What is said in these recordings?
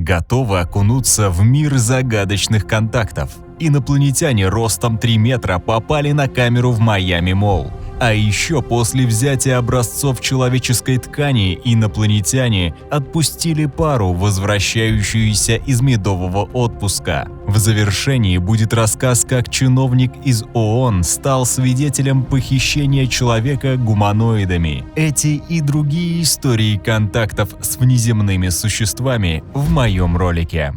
Готовы окунуться в мир загадочных контактов? Инопланетяне ростом 3 метра попали на камеру в Майами Молл. А еще после взятия образцов человеческой ткани инопланетяне отпустили пару, возвращающуюся из медового отпуска. В завершении будет рассказ, как чиновник из ООН стал свидетелем похищения человека гуманоидами. Эти и другие истории контактов с внеземными существами в моем ролике.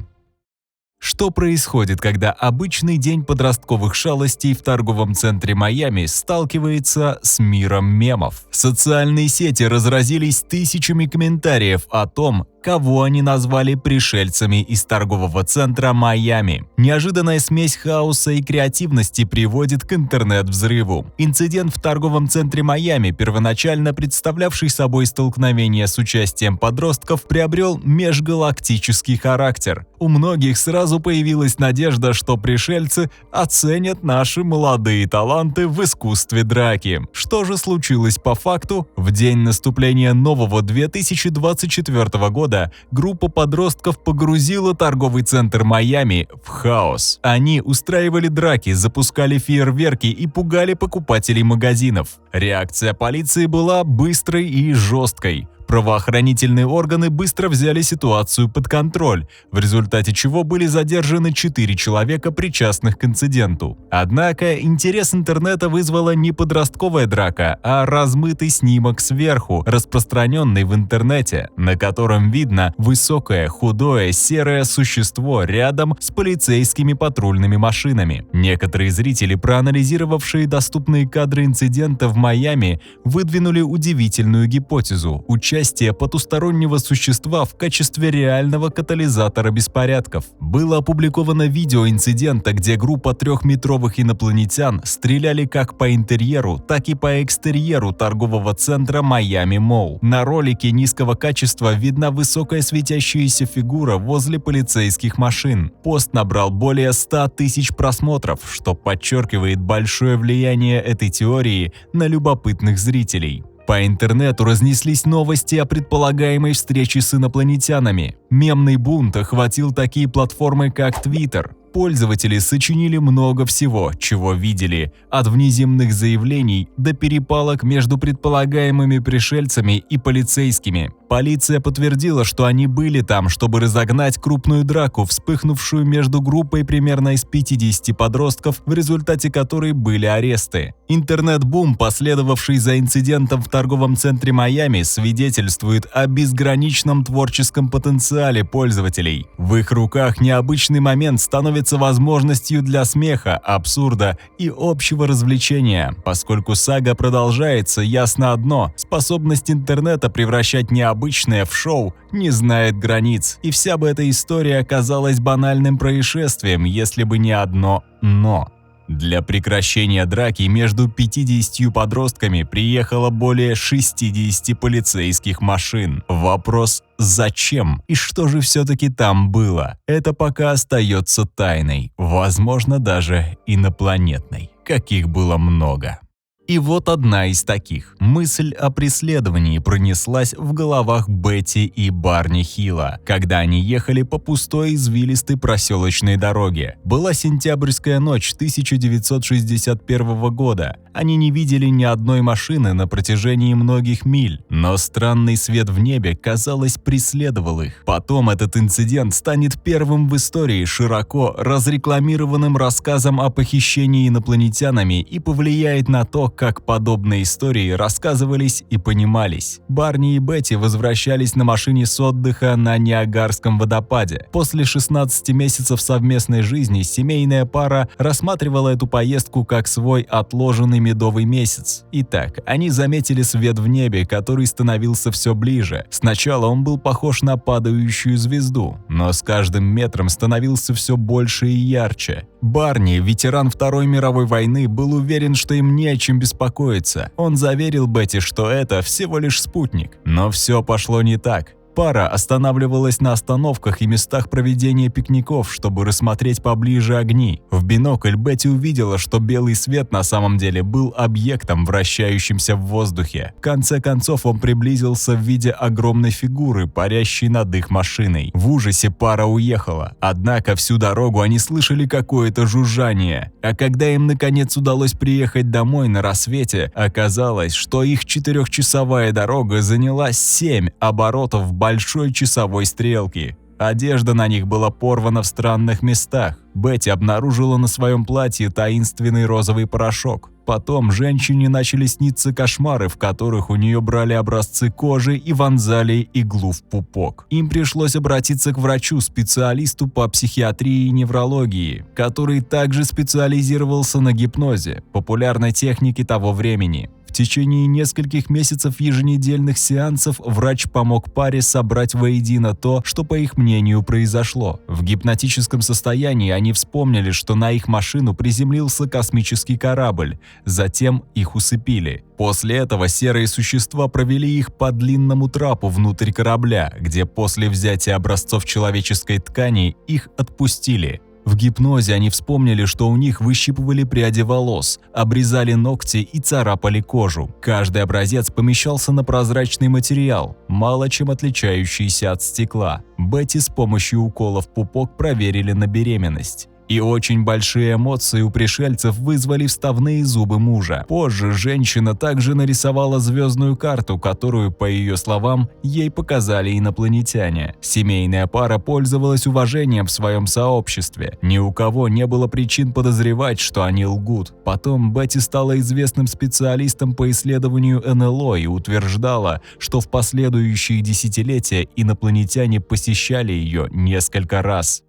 Что происходит, когда обычный день подростковых шалостей в торговом центре Майами сталкивается с миром мемов? Социальные сети разразились тысячами комментариев о том, кого они назвали пришельцами из торгового центра Майами. Неожиданная смесь хаоса и креативности приводит к интернет-взрыву. Инцидент в торговом центре Майами, первоначально представлявший собой столкновение с участием подростков, приобрел межгалактический характер. У многих сразу появилась надежда, что пришельцы оценят наши молодые таланты в искусстве драки. Что же случилось по факту? В день наступления нового 2024 года группа подростков погрузила торговый центр Майами в хаос. Они устраивали драки, запускали фейерверки и пугали покупателей магазинов. Реакция полиции была быстрой и жесткой. Правоохранительные органы быстро взяли ситуацию под контроль, в результате чего были задержаны 4 человека, причастных к инциденту. Однако интерес интернета вызвала не подростковая драка, а размытый снимок сверху, распространенный в интернете, на котором видно высокое, худое, серое существо рядом с полицейскими патрульными машинами. Некоторые зрители, проанализировавшие доступные кадры инцидента в Майами, выдвинули удивительную гипотезу – участие потустороннего существа в качестве реального катализатора беспорядков. Было опубликовано видео инцидента, где группа 3-метровых инопланетян стреляли как по интерьеру, так и по экстерьеру торгового центра Майами Молл. На ролике низкого качества видна высокая светящаяся фигура возле полицейских машин. Пост набрал более 100 тысяч просмотров, что подчеркивает большое влияние этой теории на любопытных зрителей. По интернету разнеслись новости о предполагаемой встрече с инопланетянами. Мемный бунт охватил такие платформы, как Twitter. Пользователи сочинили много всего, чего видели, от внеземных заявлений до перепалок между предполагаемыми пришельцами и полицейскими. Полиция подтвердила, что они были там, чтобы разогнать крупную драку, вспыхнувшую между группой примерно из 50 подростков, в результате которой были аресты. Интернет-бум, последовавший за инцидентом в торговом центре Майами, свидетельствует о безграничном творческом потенциале пользователей. В их руках необычный момент становится возможностью для смеха, абсурда и общего развлечения. Поскольку сага продолжается, ясно одно – способность интернета превращать необычное в шоу не знает границ. И вся бы эта история оказалась банальным происшествием, если бы не одно «но». Для прекращения драки между 50 подростками приехало более 60 полицейских машин. Вопрос «зачем?» и что же все-таки там было? Это пока остается тайной, возможно, даже инопланетной, каких было много. И вот одна из таких. Мысль о преследовании пронеслась в головах Бетти и Барни Хилла, когда они ехали по пустой извилистой проселочной дороге. Была сентябрьская ночь 1961 года. Они не видели ни одной машины на протяжении многих миль, но странный свет в небе, казалось, преследовал их. Потом этот инцидент станет первым в истории широко разрекламированным рассказом о похищении инопланетянами и повлияет на то, как подобные истории рассказывались и понимались. Барни и Бетти возвращались на машине с отдыха на Ниагарском водопаде. После 16 месяцев совместной жизни семейная пара рассматривала эту поездку как свой отложенный медовый месяц. Итак, они заметили свет в небе, который становился все ближе. Сначала он был похож на падающую звезду, но с каждым метром становился все больше и ярче. Барни, ветеран Второй мировой войны, был уверен, что им не о чем беспокоиться. Он заверил Бетти, что это всего лишь спутник. Но все пошло не так. Пара останавливалась на остановках и местах проведения пикников, чтобы рассмотреть поближе огни. В бинокль Бетти увидела, что белый свет на самом деле был объектом, вращающимся в воздухе. В конце концов он приблизился в виде огромной фигуры, парящей над их машиной. В ужасе пара уехала. Однако всю дорогу они слышали какое-то жужжание. А когда им наконец удалось приехать домой на рассвете, оказалось, что их 4-часовая дорога заняла 7 оборотов большой часовой стрелки. Одежда на них была порвана в странных местах. Бетти обнаружила на своем платье таинственный розовый порошок. Потом женщине начали сниться кошмары, в которых у нее брали образцы кожи и вонзали иглу в пупок. Им пришлось обратиться к врачу-специалисту по психиатрии и неврологии, который также специализировался на гипнозе, популярной технике того времени. В течение нескольких месяцев еженедельных сеансов врач помог паре собрать воедино то, что, по их мнению, произошло. В гипнотическом состоянии они вспомнили, что на их машину приземлился космический корабль, затем их усыпили. После этого серые существа провели их по длинному трапу внутрь корабля, где после взятия образцов человеческой ткани их отпустили. В гипнозе они вспомнили, что у них выщипывали пряди волос, обрезали ногти и царапали кожу. Каждый образец помещался на прозрачный материал, мало чем отличающийся от стекла. Бетти с помощью укола в пупок проверили на беременность. И очень большие эмоции у пришельцев вызвали вставные зубы мужа. Позже женщина также нарисовала звездную карту, которую, по ее словам, ей показали инопланетяне. Семейная пара пользовалась уважением в своем сообществе. Ни у кого не было причин подозревать, что они лгут. Потом Бетти стала известным специалистом по исследованию НЛО и утверждала, что в последующие десятилетия инопланетяне посещали ее несколько раз.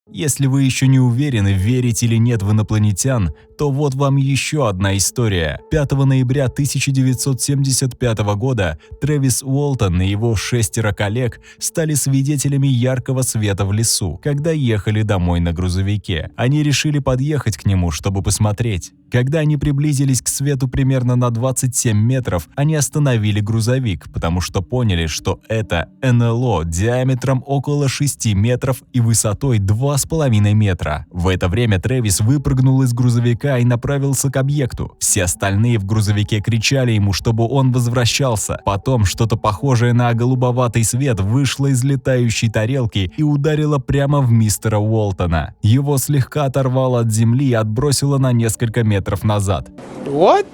Если вы еще не уверены, верить или нет в инопланетян, то вот вам еще одна история. 5 ноября 1975 года Трэвис Уолтон и его 6 коллег стали свидетелями яркого света в лесу, когда ехали домой на грузовике. Они решили подъехать к нему, чтобы посмотреть. Когда они приблизились к свету примерно на 27 метров, они остановили грузовик, потому что поняли, что это НЛО диаметром около 6 метров и высотой 2,5 метра. В это время Трэвис выпрыгнул из грузовика и направился к объекту. Все остальные в грузовике кричали ему, чтобы он возвращался. Потом что-то похожее на голубоватый свет вышло из летающей тарелки и ударило прямо в мистера Уолтона. Его слегка оторвало от земли и отбросило на несколько метров назад. What?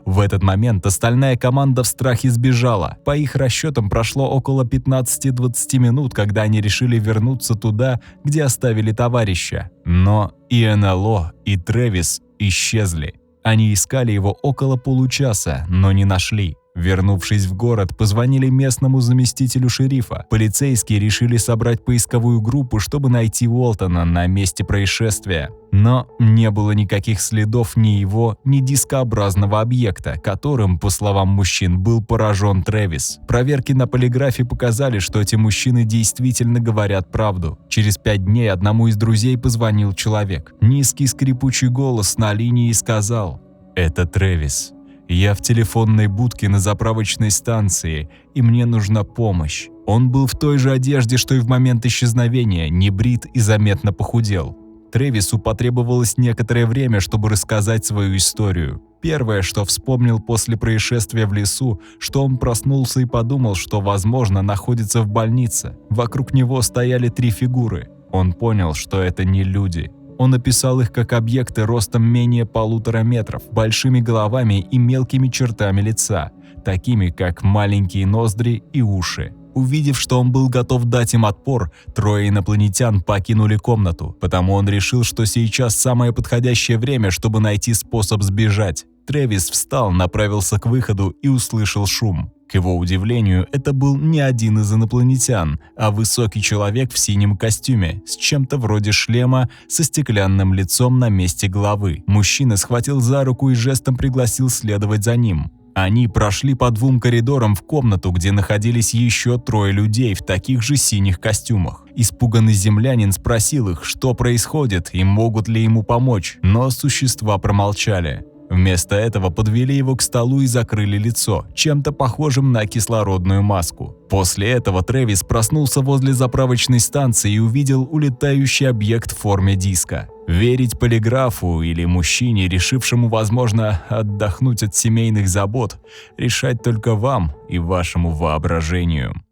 В этот момент остальная команда в страхе сбежала. По их расчетам прошло около 15-20 минут, когда они решили вернуться туда, где оставили товарища. Но и НЛО, и Трэвис исчезли. Они искали его около получаса, но не нашли. Вернувшись в город, позвонили местному заместителю шерифа. Полицейские решили собрать поисковую группу, чтобы найти Уолтона на месте происшествия. Но не было никаких следов ни его, ни дискообразного объекта, которым, по словам мужчин, был поражен Трэвис. Проверки на полиграфе показали, что эти мужчины действительно говорят правду. Через 5 дней одному из друзей позвонил человек. Низкий скрипучий голос на линии сказал: «Это Трэвис. Я в телефонной будке на заправочной станции, и мне нужна помощь». Он был в той же одежде, что и в момент исчезновения, не брит и заметно похудел. Трэвису потребовалось некоторое время, чтобы рассказать свою историю. Первое, что вспомнил после происшествия в лесу, что он проснулся и подумал, что, возможно, находится в больнице. Вокруг него стояли 3 фигуры. Он понял, что это не люди. Он описал их как объекты ростом менее 1,5 метров, большими головами и мелкими чертами лица, такими как маленькие ноздри и уши. Увидев, что он был готов дать им отпор, 3 инопланетян покинули комнату, потому он решил, что сейчас самое подходящее время, чтобы найти способ сбежать. Трэвис встал, направился к выходу и услышал шум. К его удивлению, это был не один из инопланетян, а высокий человек в синем костюме, с чем-то вроде шлема, со стеклянным лицом на месте головы. Мужчина схватил за руку и жестом пригласил следовать за ним. Они прошли по 2 коридорам в комнату, где находились еще 3 людей в таких же синих костюмах. Испуганный землянин спросил их, что происходит и могут ли ему помочь, но существа промолчали. Вместо этого подвели его к столу и закрыли лицо, чем-то похожим на кислородную маску. После этого Трэвис проснулся возле заправочной станции и увидел улетающий объект в форме диска. Верить полиграфу или мужчине, решившему, возможно, отдохнуть от семейных забот, решать только вам и вашему воображению.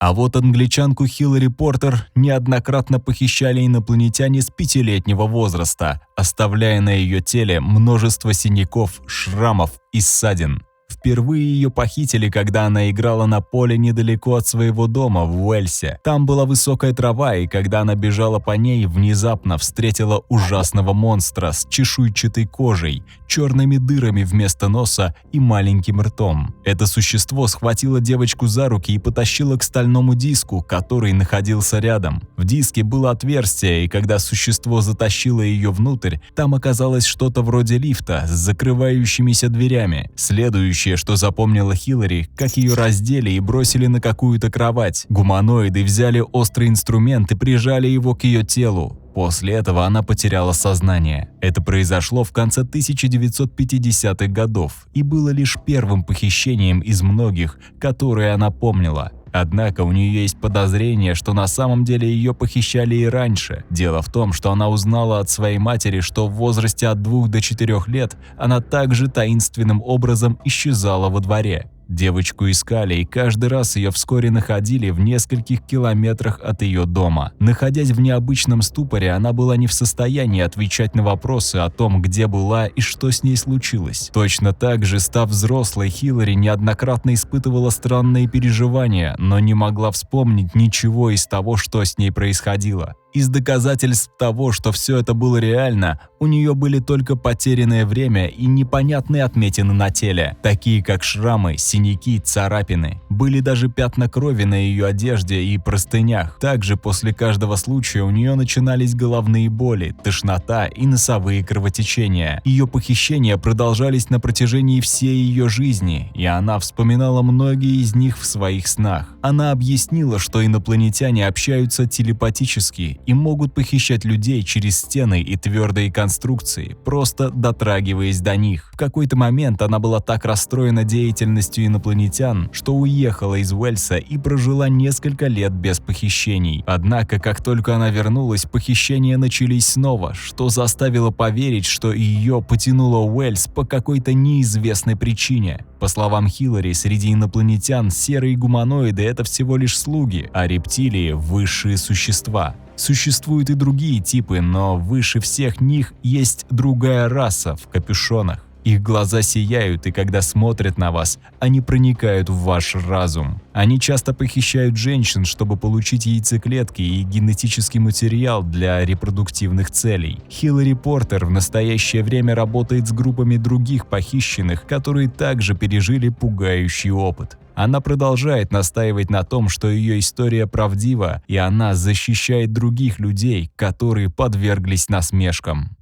А вот англичанку Хиллари Портер неоднократно похищали инопланетяне с 5-летнего возраста, оставляя на ее теле множество синяков, шрамов и ссадин. Впервые ее похитили, когда она играла на поле недалеко от своего дома в Уэльсе. Там была высокая трава, и когда она бежала по ней, внезапно встретила ужасного монстра с чешуйчатой кожей, черными дырами вместо носа и маленьким ртом. Это существо схватило девочку за руки и потащило к стальному диску, который находился рядом. В диске было отверстие, и когда существо затащило ее внутрь, там оказалось что-то вроде лифта с закрывающимися дверями. Следующее, что запомнила Хиллари, как ее раздели и бросили на какую-то кровать. Гуманоиды взяли острый инструмент и прижали его к ее телу. После этого она потеряла сознание. Это произошло в конце 1950-х годов и было лишь первым похищением из многих, которые она помнила. Однако у нее есть подозрение, что на самом деле ее похищали и раньше. Дело в том, что она узнала от своей матери, что в возрасте от 2 до 4 лет она также таинственным образом исчезала во дворе. Девочку искали, и каждый раз ее вскоре находили в нескольких километрах от ее дома. Находясь в необычном ступоре, она была не в состоянии отвечать на вопросы о том, где была и что с ней случилось. Точно так же, став взрослой, Хиллари неоднократно испытывала странные переживания, но не могла вспомнить ничего из того, что с ней происходило. Из доказательств того, что все это было реально, у нее были только потерянное время и непонятные отметины на теле, такие как шрамы, синяки, царапины. Были даже пятна крови на ее одежде и простынях. Также после каждого случая у нее начинались головные боли, тошнота и носовые кровотечения. Ее похищения продолжались на протяжении всей ее жизни, и она вспоминала многие из них в своих снах. Она объяснила, что инопланетяне общаются телепатически и могут похищать людей через стены и твердые конструкции, просто дотрагиваясь до них. В какой-то момент она была так расстроена деятельностью инопланетян, что уехала из Уэльса и прожила несколько лет без похищений. Однако, как только она вернулась, похищения начались снова, что заставило поверить, что ее потянуло Уэльс по какой-то неизвестной причине. По словам Хиллари, среди инопланетян серые гуманоиды – это всего лишь слуги, а рептилии – высшие существа. Существуют и другие типы, но выше всех них есть другая раса в капюшонах. Их глаза сияют, и когда смотрят на вас, они проникают в ваш разум. Они часто похищают женщин, чтобы получить яйцеклетки и генетический материал для репродуктивных целей. Хиллари Портер в настоящее время работает с группами других похищенных, которые также пережили пугающий опыт. Она продолжает настаивать на том, что ее история правдива, и она защищает других людей, которые подверглись насмешкам.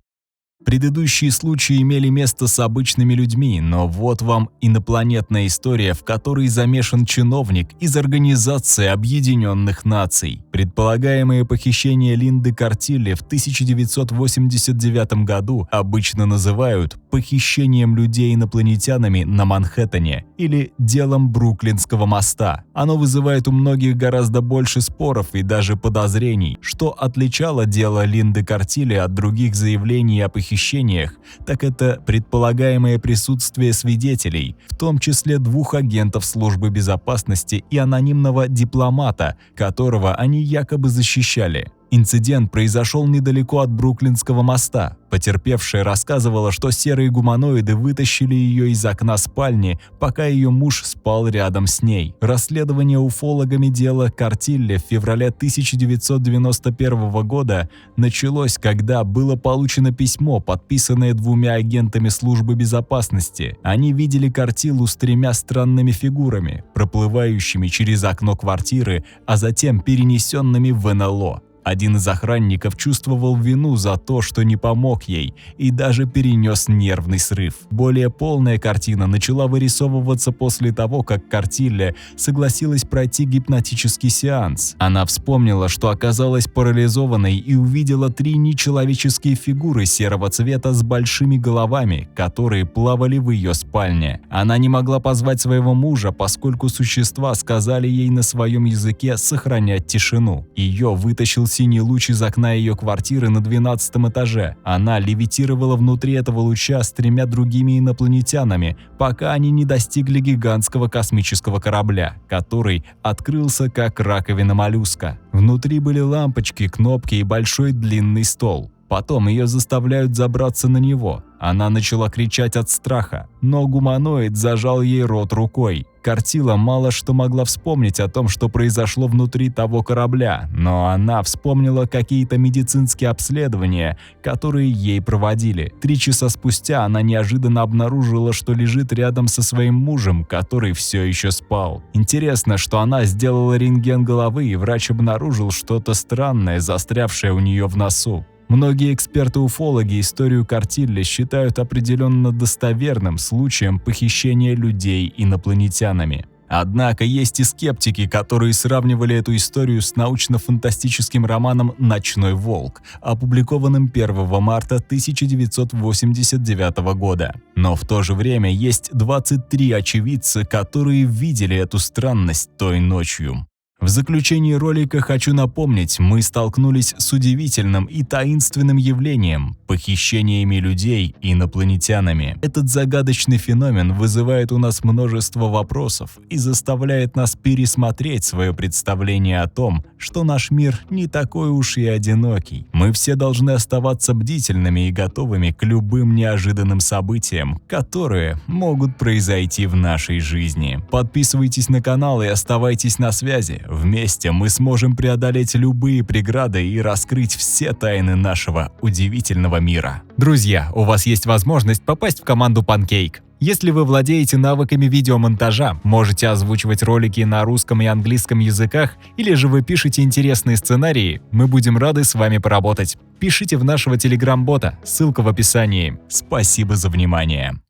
Предыдущие случаи имели место с обычными людьми, но вот вам инопланетная история, в которой замешан чиновник из Организации Объединенных Наций. Предполагаемое похищение Линды Картилли в 1989 году обычно называют похищением людей инопланетянами на Манхэттене или делом Бруклинского моста. Оно вызывает у многих гораздо больше споров и даже подозрений, что отличало дело Линды Картилли от других заявлений о похищениях, так это предполагаемое присутствие свидетелей, в том числе 2 агентов службы безопасности и анонимного дипломата, которого они якобы защищали. Инцидент произошел недалеко от Бруклинского моста. Потерпевшая рассказывала, что серые гуманоиды вытащили ее из окна спальни, пока ее муж спал рядом с ней. Расследование уфологами дела Картилли в феврале 1991 года началось, когда было получено письмо, подписанное 2 агентами службы безопасности. Они видели Картиллу с 3 странными фигурами, проплывающими через окно квартиры, а затем перенесенными в НЛО. Один из охранников чувствовал вину за то, что не помог ей, и даже перенес нервный срыв. Более полная картина начала вырисовываться после того, как Картилле согласилась пройти гипнотический сеанс. Она вспомнила, что оказалась парализованной и увидела 3 нечеловеческие фигуры серого цвета с большими головами, которые плавали в ее спальне. Она не могла позвать своего мужа, поскольку существа сказали ей на своем языке сохранять тишину. Ее вытащил синий луч из окна ее квартиры на 12-м этаже. Она левитировала внутри этого луча с 3 другими инопланетянами, пока они не достигли гигантского космического корабля, который открылся как раковина моллюска. Внутри были лампочки, кнопки и большой длинный стол. Потом ее заставляют забраться на него. Она начала кричать от страха, но гуманоид зажал ей рот рукой. Картила мало что могла вспомнить о том, что произошло внутри того корабля, но она вспомнила какие-то медицинские обследования, которые ей проводили. 3 часа спустя она неожиданно обнаружила, что лежит рядом со своим мужем, который все еще спал. Интересно, что она сделала рентген головы, и врач обнаружил что-то странное, застрявшее у нее в носу. Многие эксперты-уфологи историю Картилле считают определенно достоверным случаем похищения людей инопланетянами. Однако есть и скептики, которые сравнивали эту историю с научно-фантастическим романом «Ночной волк», опубликованным 1 марта 1989 года. Но в то же время есть 23 очевидца, которые видели эту странность той ночью. В заключении ролика хочу напомнить, мы столкнулись с удивительным и таинственным явлением – похищениями людей инопланетянами. Этот загадочный феномен вызывает у нас множество вопросов и заставляет нас пересмотреть свое представление о том, что наш мир не такой уж и одинокий. Мы все должны оставаться бдительными и готовыми к любым неожиданным событиям, которые могут произойти в нашей жизни. Подписывайтесь на канал и оставайтесь на связи. Вместе мы сможем преодолеть любые преграды и раскрыть все тайны нашего удивительного мира. Друзья, у вас есть возможность попасть в команду Pancake. Если вы владеете навыками видеомонтажа, можете озвучивать ролики на русском и английском языках, или же вы пишете интересные сценарии, мы будем рады с вами поработать. Пишите в нашего телеграм-бота, ссылка в описании. Спасибо за внимание.